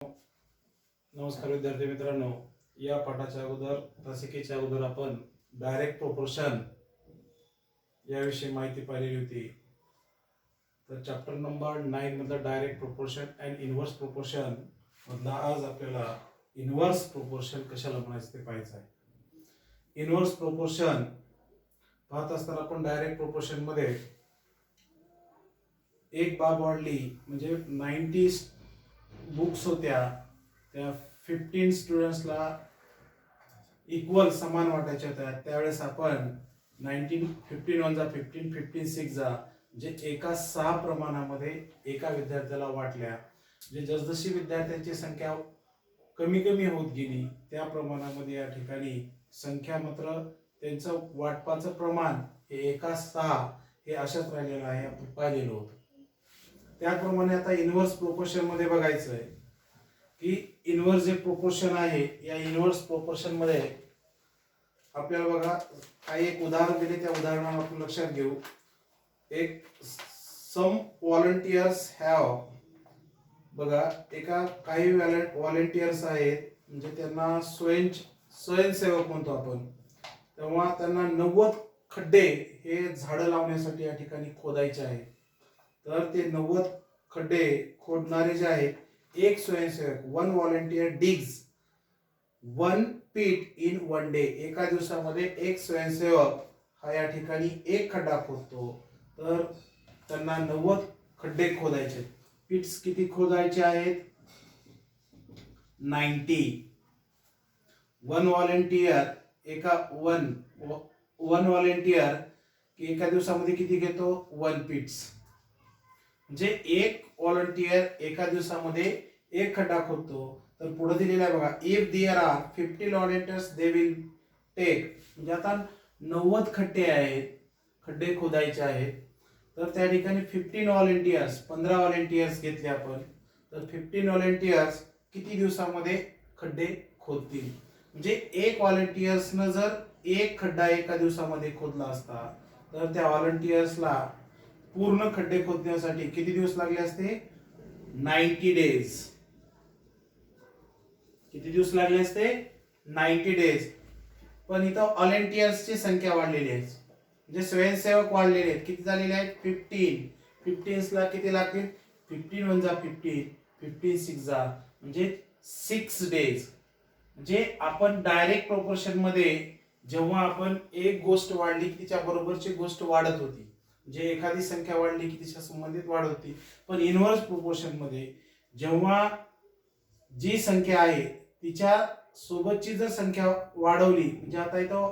नमस्कार विद्यार्थी मित्रांनो, या पाठाच्या अगोदर तासिकेच्या अगोदर आपण डायरेक्ट प्रोपोर्शन याविषयी माहिती पाहिलेली होती. तर चॅप्टर नंबर 9 मधला direct proportion and inverse proportion मधला आज आपल्याला इनव्हर्स प्रोपोर्शन कशाला म्हणायचं ते पाहायचं आहे. इनव्हर्स प्रोपोर्शन पाहत असताना आपण डायरेक्ट प्रोपोर्शन मध्ये एक बाब वाढली म्हणजे 90 बुक्स होत्या, त्या 15 स्टुडंट्सला इक्वल समान वाटायच्या होत्या. त्यावेळेस आपण 15 वन जा 15, 15 6 जा जे एका 6 प्रमाणामध्ये एका विद्यार्थ्याला वाटल्या. जे जसजशी विद्यार्थ्यांची संख्या कमी कमी होत गेली त्या प्रमाणामध्ये या ठिकाणी संख्या मात्र त्यांचं वाटपाचं प्रमाण हे एका 6 हे अशाच राहिलेलं आहे, आपण पाहिलेलं होतं. त्याप्रमाणे आता इनव्हर्स प्रोपोर्शन मध्ये बघायचं आहे की इनव्हर्स जे प्रोपोर्शन आहे या इनव्हर्स प्रोपोर्शन मध्ये आपल्याला बघा काही एक उदाहरण दिले, त्या उदाहरणाला आपण लक्षात घेऊ. एक सम व्हॉलंटियर्स हॅव, बघा एका काही व्हॉलंटियर्स आहेत म्हणजे त्यांना स्वयंसेवक म्हणतो आपण, तेव्हा त्यांना 90 खड्डे हे झाडं लावण्यासाठी या ठिकाणी खोदायचे आहे. तर ते 90 खड्डे खोदणारे जे आहेत, एक स्वयंसेवक वन व्हॉलंटियर डिग्स 1 पीट इन 1 डे, एका दिवसामध्ये एक स्वयंसेवक हा या ठिकाणी एक खड्डा खोदतो. तर त्यांना 90 खड्डे खोदायचे. पीट्स किती खोदायचे आहेत? 90. वन व्हॉलंटियर वन व्हॉलंटियर एका दिवसामध्ये किती घेतो? 1 पीट्स. म्हणजे एक व्हॉलंटियर एका दिवसामध्ये एक खड्डा खोदतो. तर पुढे दिलेला आहे बघा, if there are 50 volunteers they will take, म्हणजे आता 90 खड्डे खोदायचे आहेत. तर त्या ठिकाणी 15 व्हॉलंटियर्स घेतले आपण. तर 15 व्हॉलंटियर्स किती दिवसामध्ये खड्डे खोदतील? म्हणजे एक व्हॉलंटियर्सनं जर एक खड्डा एका दिवसामध्ये खोदला असता तर त्या व्हॉलंटियर्सला पूर्ण खड्डे खोदण्यासाठी किती दिवस लागले असते? 90 डेज. किती दिवस लागले असते? 90 डेज. पण इथं व्हॉलंटियर्सची संख्या वाढलेली आहे, म्हणजे स्वयंसेवक वाढलेले आहेत. किती झालेले आहेत? 15. 15 ला किती लागतील? 15 वन जा 15, 15 6 जा म्हणजे 6 डेज. म्हणजे आपण डायरेक्ट प्रोपोर्शन मध्ये जेव्हा आपण एक गोष्ट वाढली की तिच्या बरोबरची गोष्ट वाढत होती, जे एखादी संख्या वाढली की तिच्या संबंधित वाढत होती. पण इनव्हर्स प्रोपोर्शन मध्ये जेव्हा जी संख्या आहे तिच्या सोबतची जर संख्या वाढवली, म्हणजे आता इथं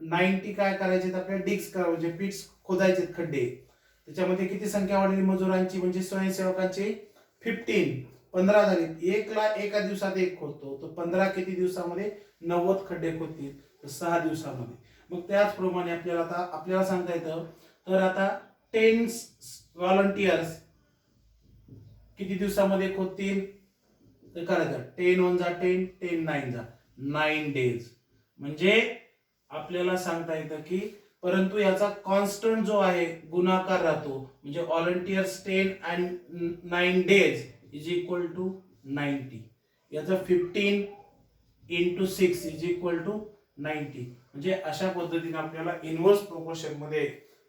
90 काय करायचे? आपल्याला डिग्स म्हणजे पीट्स खोदायचे खड्डे. त्याच्यामध्ये किती संख्या वाढली मजुरांची म्हणजे स्वयंसेवकांची? 15 झाले. एकला एका दिवसात एक खोदतो, तर 15 किती दिवसामध्ये? 90 खड्डे खोदतील, तर 6 दिवसामध्ये. मग त्याचप्रमाणे आपल्याला सांगता येतं. तर आता 10 व्हॉलंटियर्स किती दिवसामध्ये खोदतील? तर करायचं 10 वन जा 10, 10 9 जा 9 डेज. म्हणजे आपल्याला सांगता येतं की परंतु याचा कॉन्स्टंट जो आहे गुणाकार राहतो. म्हणजे volunteers 10 and 9 days is equal to 90. याचा 15 into 6 इज इक्वल टू 90. म्हणजे अशा पद्धतीने आपल्याला इनव्हर्स प्रोपोर्शन मध्ये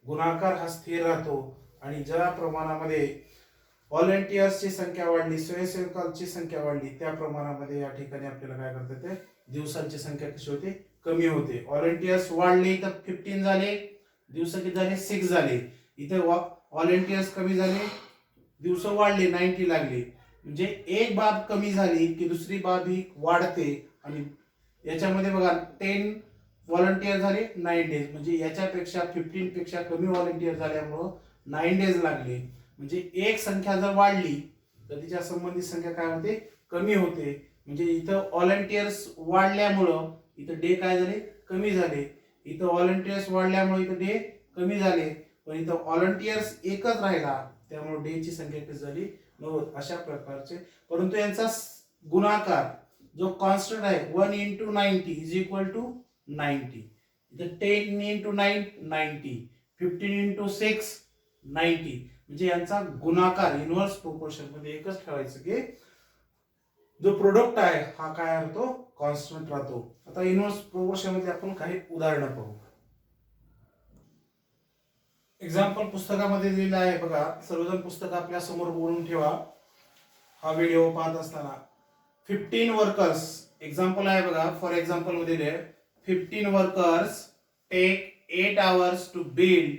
गुणाकार हा स्थिर राहतो. आणि ज्या प्रमाणामध्ये व्हॉलंटियर्सची संख्या वाढली, स्वयंसेवकांची संख्या वाढली, त्या प्रमाणामध्ये या ठिकाणी आपल्याला काय करता येते? दिवसांची संख्या कशी होते? कमी होते. व्हॉलंटियर्स वाढले तर 15 झाले, दिवस किती झाले? 6 झाले. इथे व्हॉलंटियर्स कमी झाले, दिवस वाढले, 90 लागले. म्हणजे एक बाब कमी झाली की दुसरी बाब ही वाढते. आणि याच्यामध्ये बघा 10 व्हॉलंटियर झाले 9 डेज, म्हणजे याच्यापेक्षा 15 पेक्षा कमी व्हॉलंटियर झाल्यामुळं 9 डेज लागले. म्हणजे एक संख्या जर वाढली तर तिच्या संबंधित संख्या काय होते? कमी होते. म्हणजे इथं व्हॉलंटियर्स वाढल्यामुळं इथं डे काय झाले? कमी झाले. इथं व्हॉलंटियर्स वाढल्यामुळे इथं डे कमी झाले. पण इथं व्हॉलंटियर्स एकच राहिला, त्यामुळे डे ची संख्या किती झाली? 90. अशा प्रकारचे. परंतु यांचा गुणाकार जो कॉन्स्टंट आहे 1 into 90 इज इक्वल टू 90. इथं 10 into 9 90, 15 into 6 90. म्हणजे यांचा गुणाकार इनव्हर्स प्रोपोर्शन मध्ये एकच ठेवायचं की जो प्रोडक्ट आहे हा काय राहतो, कॉन्स्टंट राहतो. आता इनव्हर्स प्रोपोर्शन मध्ये आपण काही उदाहरणं पाहू. एक्झाम्पल पुस्तकामध्ये दिलेलं आहे बघा. सर्वजण पुस्तक आपल्या समोर बोलून ठेवा हा व्हिडिओ पाहत असताना. 15 वर्कर्स एक्झाम्पल आहे बघा. फॉर एक्झाम्पल मध्ये दिले 15 workers take 8 hours to build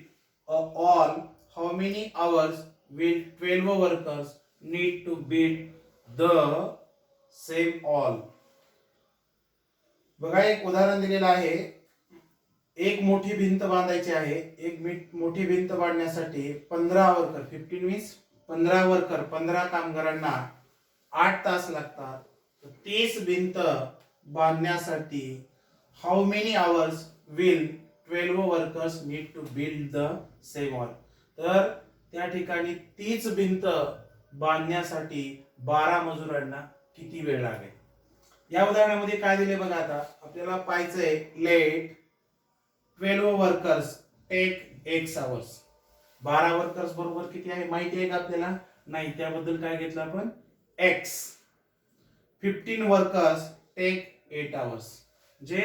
a wall. How many hours will 12 workers need to build the same all. बघा एक उदाहरण दिलेलं आहे. एक मोठी भिंत बांधायची आहे. एक मोठी भिंत बांधण्यासाठी 15 वर्कर 15 मीन्स 15 वर्कर 15 कामगारांना 8 तास लागतात. 30 भिंत बांधण्यासाठी how many hours will 12 workers need to build the same wall. तर त्या ठिकाणी 30 भिंत बांधण्यासाठी 12 मजुरांना किती वेळ लागेल. या उदाहरणामध्ये काय दिले बघा. आता आपल्याला पाहायचंय let 12 workers take x hours. 12 workers बरोबर किती आहे माहिती आहे का आपल्याला, नाही. त्याबद्दल काय घेतलं आपण, x. 15 workers take 8 hours. जे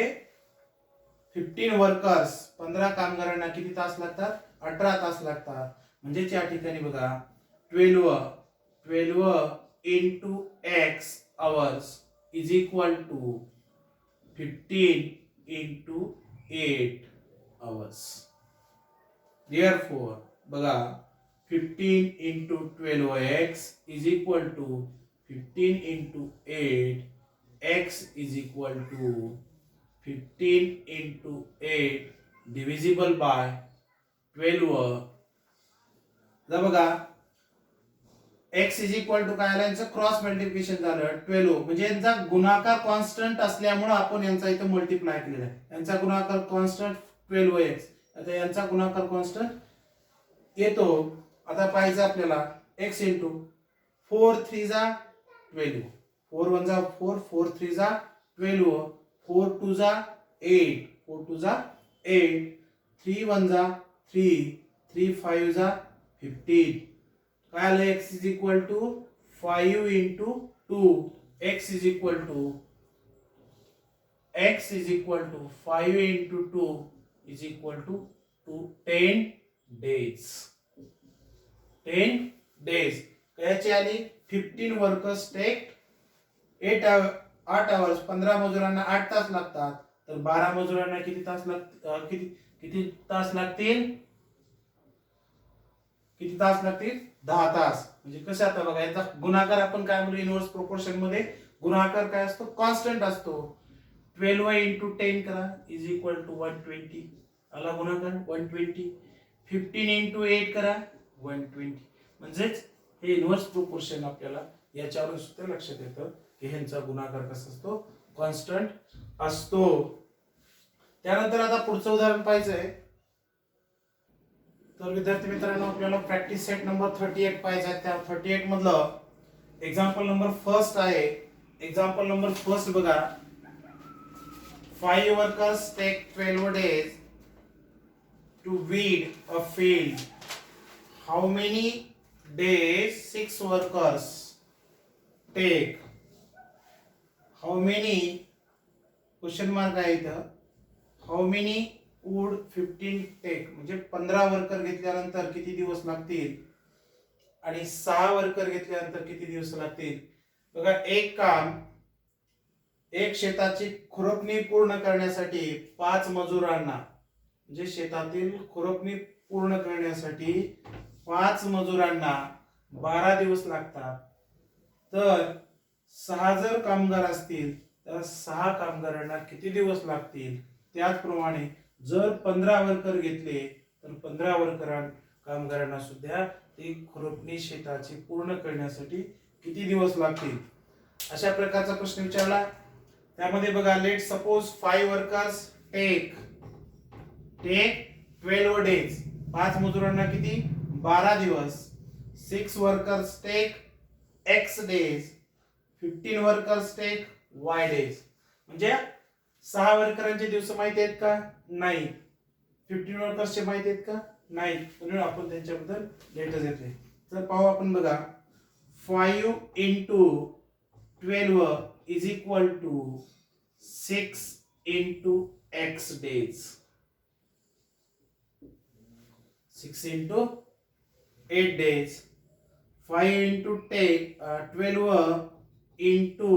15 वर्कर्स 15 कामगारांना किती तास लागतात, 18 तास लागतात. म्हणजे त्या ठिकाणी बघा 12 into x hours is equal to 15 into 8 hours. Therefore बघा 15 into 12x is equal to 15 into 8. x is equal to 15 into 8 divisible by 12. बघा x इज इक्वल टू काय आलं, यांचं क्रॉस मल्टिप्लिकेशन झालं 12. म्हणजे यांचा गुणाकार कॉन्स्टंट असल्यामुळे आपण यांचा इथे मल्टिप्लाय केलेला आहे. यांचा गुणाकार कॉन्स्टंट 12x. आता यांचा गुणाकार कॉन्स्टंट येतो. आता पाहिजे आपल्याला x इंटू 4 3 जा 12, 4 1 जा 4, 4 3 जा 12, 4 2 जा 8, 4 2 जा 8, 3 1 जा 3, 3 5 जा 15. काय आलं, x is equal to 5 into 2. x is equal to 5 into 2 is equal to 10 days. 10 days. याची आली 15 वर्कर्स टेक 8 hours. 15 मजुरांना 8 तास लागतात. तर 12 मजुरांना किती तास लागतात, किती तास लागतील, 10 तास. म्हणजे कसं, आता बघा याचा गुणाकार आपण काय म्हणू, इनव्हर्स प्रोपोर्शन मध्ये गुणाकार काय असतो, कॉन्स्टंट असतो. 12 इंटू 10 करा इज इक्वल टू 120. आला गुणाकार 120. 15 इंटू 8 करा 120. म्हणजेच हे इनव्हर्स प्रोपोर्शन आपल्याला याच्यावरून सुद्धा लक्षात येतं की ह्यांचा गुणाकार कसा असतो, कॉन्स्टंट असतो. त्यानंतर आता पुढचं उदाहरण पाहायचंय. तर विद्यार्थी मित्रांनो आपल्याला प्रॅक्टिस सेट नंबर 38 पाहिजे आहे. त्या 38 मधलं एक्झाम्पल नंबर फर्स्ट आहे. एक्झाम्पल नंबर फर्स्ट बघा. 5 workers take 12 days to weed a field. How many days 6 workers take? How many question mark आहे इथं. How many would 15 take? म्हणजे 15 वर्कर घेतल्यानंतर किती दिवस लागतील आणि 6 वर्कर घेतल्यानंतर किती दिवस लागतील. बघा एक शेताची खुरपणी पूर्ण करण्यासाठी 5 मजुरांना, म्हणजे शेतातील खुरपणी पूर्ण करण्यासाठी 5 मजुरांना 12 दिवस लागतात. तर 6 जर कामगार असतील तर 6 कामगारांना किती दिवस लागतील. त्याचप्रमाणे जर 15 वर्कर घेतले तर 15 कामगारांना सुद्धा ती खुरपणी शेताची पूर्ण करण्यासाठी किती दिवस लागतील. अशा प्रकारचा प्रश्न विचारला. त्यामध्ये बघा let suppose 5 workers take 12 days. 5 मजुरांना किती, 12 दिवस. 6 workers take x days. 15 workers take y days. म्हणजे 6 वर्करांचे दिवस माहिती आहेत का, नाही. 15 वर्कर्सचे माहिती आहेत का, नाही, म्हणून आपण त्यांच्याबद्दल लेटच येते. तर पाहू आपण बघा, 5 into 12 is equal to 6 into x days. 6 into 8 days. 5 into 12 into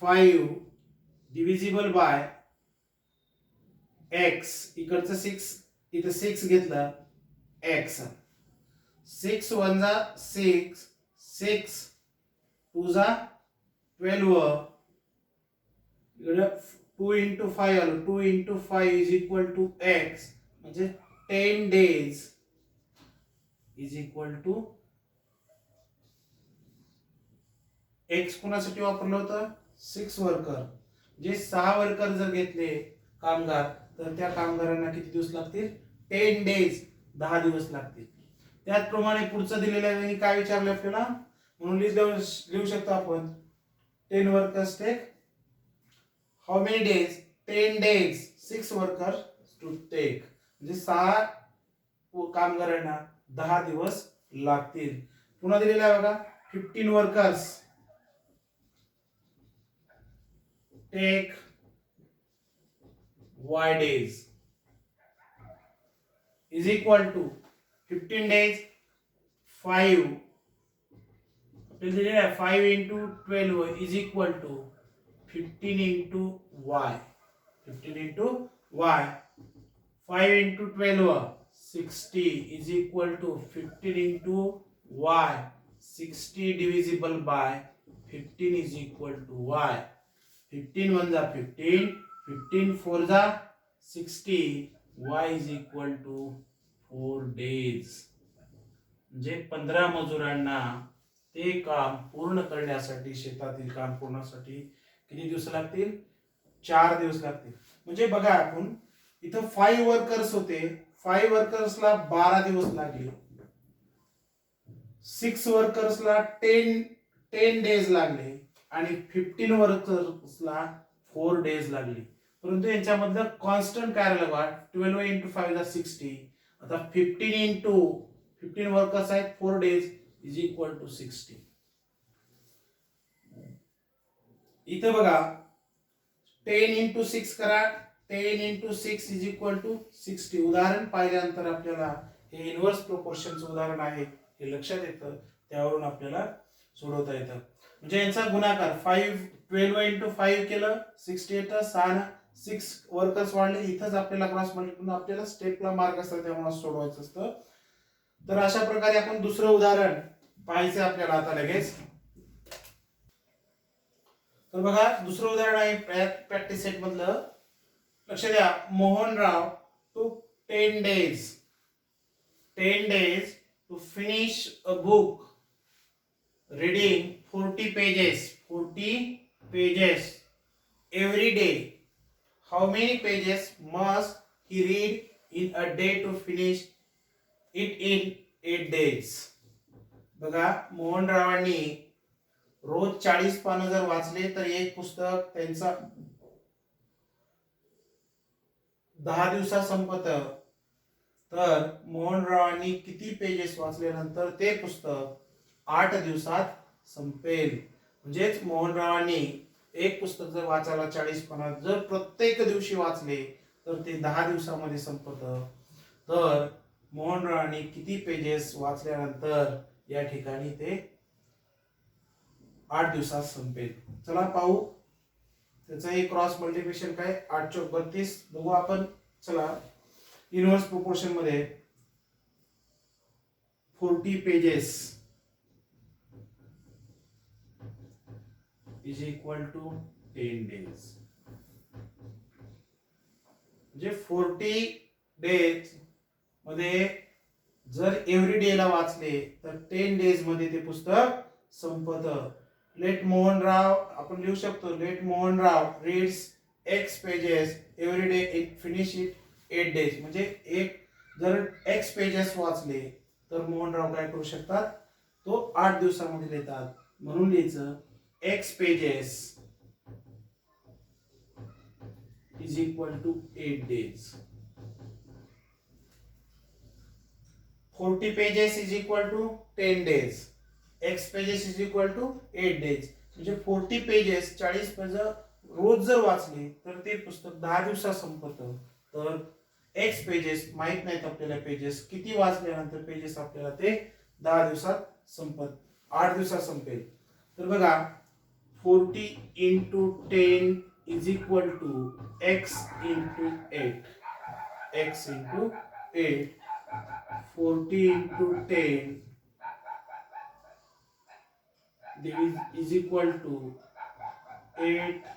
5 divisible by x. इकडचं 6, इथं 6 घेतलं, x. 6 1 जा 6, 6 2 जा 12, इकडे 2 into 5 आलं, 2 into 5 is equal to x, म्हणजे 10 days is equal to x. कोणासाठी वापरलं होतं? 6 वर्कर. जे 6 वर्कर जर घेतले कामगार, तर त्या कामगारांना किती दिवस लागतील? 10 डेज, 10 दिवस लागतील. त्याचप्रमाणे पुढचं दिलेलं आहे, काय विचारलं आपल्याला, म्हणून लिहू शकतो आपण 10 workers take how many days? 10 days 6 workers to take, म्हणजे 6 कामगारांना 10 दिवस लागतील. पुन्हा दिलेलं आहे बघा, 15 workers take y days is equal to 15 days 5, 5 into 12 is equal to 15 into y, 15 into y. 5 into 12 60 is equal to 15 into y. 60 divisible by 15 is equal to y. 15 1 जा 15, 15 4 जा 60, y is equal to 4 days. म्हणजे 15 मजुरांना ते काम पूर्ण करण्यासाठी, शेतातील काम पूर्णसाठी किती दिवस लागतील? 4 दिवस लागतील. म्हणजे बघा, आपण इथं 5 वर्कर्स होते, 5 वर्कर्सला 12 दिवस लागले, 6 वर्कर्सला 10 डेज लागले, आणि 15 वर्कर्सला 4 डेज लागली. परंतु यांच्यामधलं कॉन्स्टंट काय राहिलं बघा, 12 into 5 is 60. आता 15 into 15 वर्कर्स आहेत, 4 डेज इज इक्वल टू 60. इथं बघा 10 into 6 करा, 10 into 6 इज इक्वल टू 60. उदाहरण पाहिल्यानंतर आपल्याला हे इनव्हर्स प्रोपोर्शनचं उदाहरण आहे हे लक्षात येतं, त्यावरून आपल्याला सोडवता येतं. म्हणजे यांचा गुणाकार 12 into 5 केलं 60 येतं, 6 वर्कर्स वाढले, इथंच आपल्याला क्रॉस मल्टिप्लाय, आपल्याला स्टेपला मार्क असतात त्यामुळे सोडवायचं असतं. तर अशा प्रकारे आपण दुसरं उदाहरण पाहायचं आपल्याला आता लगेच. तर बघा, दुसरं उदाहरण आहे प्रॅक्टिस सेट मधलं. लक्ष द्या, Mohanrao took 10 days to finish a book reading 40 pages every day. How many pages must he read in a day to finish it in 8 days? बघा, मोहनरावांनी रोज 40 पानं जर वाचले तर एक पुस्तक त्यांचा 10 दिवसात संपतं. तर मोहनरावांनी किती पेजेस वाचल्यानंतर ते पुस्तक 8 दिवसात संपेल? म्हणजेच मोहनरावांनी एक पुस्तक जर वाचायला 40 पानात जर प्रत्येक दिवशी वाचले तर ते 10 दिवसामध्ये संपतं. तर मोहनरावांनी किती पेजेस वाचल्यानंतर या ठिकाणी ते 8 दिवसात संपेल? चला पाहू त्याचं एक क्रॉस मल्टिप्लिकेशन काय, 8 चौक 32. बघू आपण. चला, इनव्हर्स प्रोपोर्शन मध्ये 40 pages is equal to 10 days. म्हणजे 40 डेज मध्ये जर एव्हरी डे ला वाचले तर 10 डेज मध्ये ते पुस्तक संपतं. लेट मोहनराव, आपण लिहू शकतो, let Mohanrao reads x pages every day, it finish it 8 days. म्हणजे एक जर x पेजेस वाचले तर मोहनराव काय करू शकतात, तो 8 दिवसामध्ये लिहितात. म्हणून लिहायचं x pages is equal to 8 days. 40 pages is equal to 10 days, x pages is equal to 8 days. म्हणजे 40 पेजेस 40 पेज रोज जर वाचले तर ते पुस्तक 10 दिवसात संपतं. तर x पेजेस माहित नाहीत आपल्याला, पेजेस किती वाचल्यानंतर पेजेस आपल्याला ते 10 दिवसात संपत 8 दिवसात संपेल. तर बघा 40 into 10 is equal to x into 8. x into 8. 40 into 10 is equal to 8x.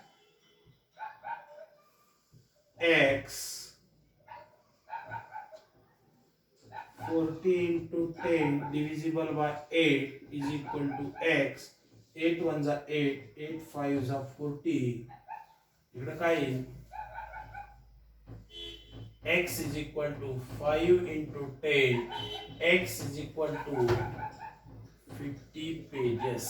40 into 10 divisible by 8 is equal to x. 8 1 जा 8, 8 5 जा 40. इकडे काय येईल? x is equal to 5 into 10. x is equal to 50 pages.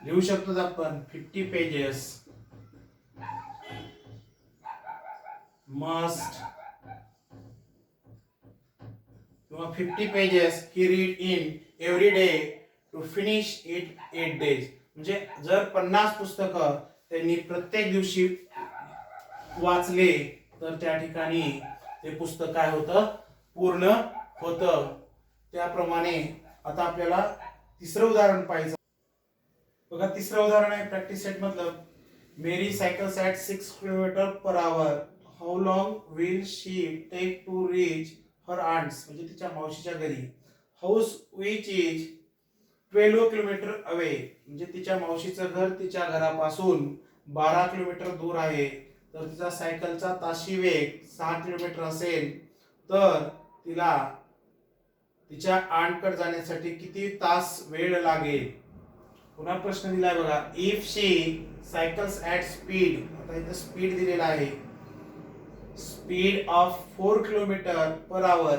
लिहू शकतो आपण 50 pages must, किंवा 50 pages he read in every day to finish it 8 days. म्हणजे जर 50 पुस्तकं त्यांनी प्रत्येक दिवशी वाचले तर त्या ठिकाणी ते पुस्तक काय होतं? पूर्ण होतं. त्याप्रमाणे आता आपल्याला तिसरं उदाहरण पाहायचं. बघा तिसरं उदाहरण आहे प्रॅक्टिस सेट मधलं. Mary cycles at 6 kilometre per hour. How long will she take to reach her aunt's, म्हणजे तिच्या मावशीच्या घरी. House which is 12 kilometre away, म्हणजे तिच्या मावशीचं घर तिच्या घरापासून 12 किलोमीटर दूर आहे. तर तिचा सायकलचा ताशी वेग 6 किलोमीटर असेल तर तिला तिच्या आंटकडे जाण्यासाठी किती तास वेळ लागेल? पुन्हा प्रश्न दिलाय बघा. If she cycles at speed, आता इथं स्पीड दिलेला आहे, speed of 4 kilometre per hour,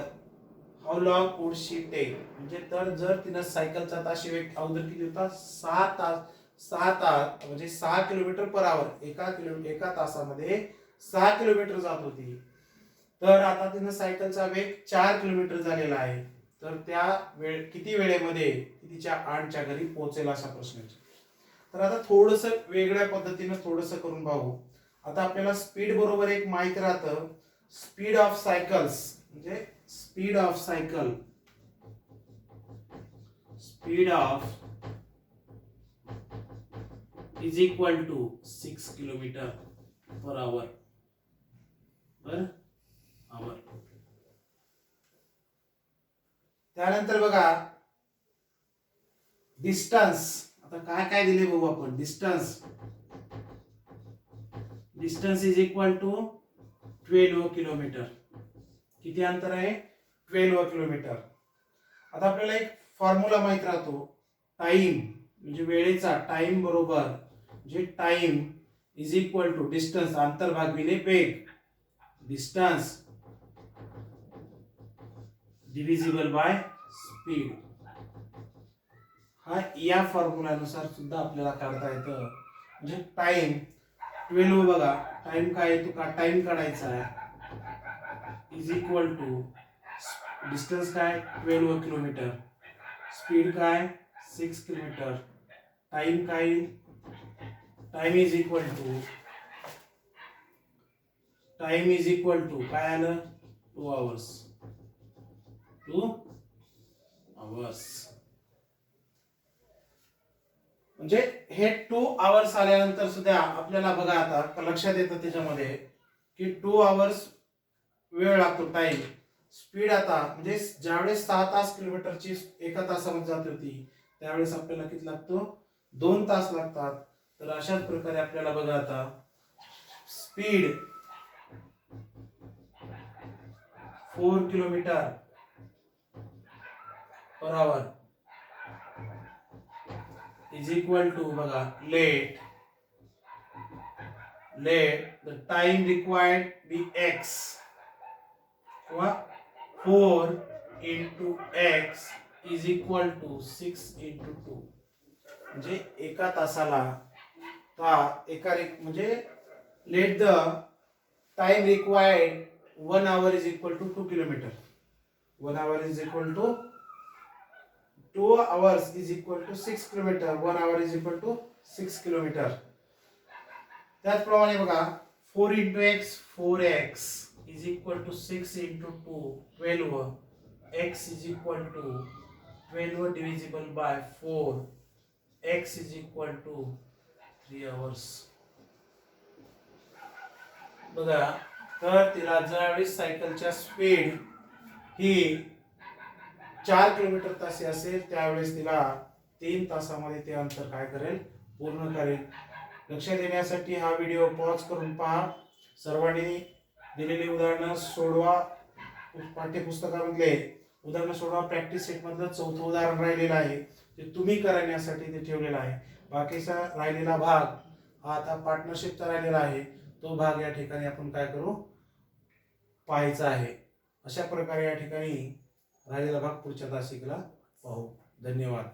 how long would she take. म्हणजे तर जर तिनं सायकलचा ताशी वेग अगोदर किती होता? 6 तास म्हणजे 6 किलोमीटर पर आवर, एका तासामध्ये 6 किलोमीटर जात होती. तर आता तिनं सायकलचा वेग 4 किलोमीटर झालेला आहे. तर त्या किती वेळेमध्ये तिच्या आंटच्या घरी पोहोचेल असा प्रश्न. तर आता थोडस वेगळ्या पद्धतीनं थोडस करून पाहू. आता आपल्याला स्पीड बरोबर एक माहित राहतं, स्पीड ऑफ सायकल्स, म्हणजे speed of cycle, speed of is equal to 6 kilometre per hour. त्यानंतर बघा डिस्टन्स. आता काय काय दिले बघू आपण. Distance is equal to 12 kilometre. किती अंतर आहे? 12 किलोमीटर. आता आपल्याला एक फॉर्म्युला माहित राहतो, टाइम म्हणजे वेळेचा, टाइम बरोबर जे time is equal to distance, अंतर भागिले वेग. Distance divisible by speed. हा या फॉर्म्युलानुसार सुद्धा आपल्याला काढता येतं. म्हणजे टाइम 12 बघा, टाइम काय आहे? तो टाइम काढायचा आहे इज इक्वल टू डिस्टन्स काय? 12 किलोमीटर. स्पीड काय? 6 किलोमीटर. टाइम काय? टाइम इज इक्वल टू काय आलं? 2 आवर्स. 2 आवर्स. म्हणजे हे 2 आवर्स आल्यानंतर सुद्धा आपल्याला बघा आता लक्षात येतं त्याच्यामध्ये की 2 आवर्स वेळ लागतो टाइम. स्पीड आता म्हणजे ज्यावेळेस 6 तास किलोमीटरची एका तासामध्ये जात होती त्यावेळेस आपल्याला किती लागतो? 2 तास लागतात. तर अशाच प्रकारे आपल्याला बघा आता speed 4 kilometre per hour is equal to बघा let the time required be x किंवा 4 into x is equal to 6 into 2. म्हणजे एका तासाला म्हणजे let the time required 1 hour is equal to 2 kilometer. 1 hour is equal to 2 hours is equal to 6 kilometer. 1 hour is equal to 6 kilometer. त्याचप्रमाणे बघा 4 into x 4x is equal to 6 into 2 12. X is equal to 12 divisible by 4. X is equal to 3 hours. बघा तर तिला ज्यावेळेस सायकलच्या speed ही 4 kilometre तास असेल त्यावेळेस तिला 3 तासामध्ये ते अंतर काय करेल पूर्ण करेल. लक्षात देण्यासाठी हा व्हिडिओ पॉज करून पहा. सर्वांनी दिलेली उदाहरणं सोडवा. पाठ्यपुस्तकामधले उदाहरणं सोडवा. प्रॅक्टिस सेट मधलं 4थं उदाहरण राहिलेलं आहे ते तुम्ही करण्यासाठी ते ठेवलेलं आहे. बाकीचा राहिलेला भाग हा आता पार्टनरशिपचा राहिलेला आहे. तो भाग या ठिकाणी आपण काय करू पाहायचा आहे. अशा प्रकारे या ठिकाणी राहिलेला भाग पुढच्या तासिकेला पाहू. धन्यवाद.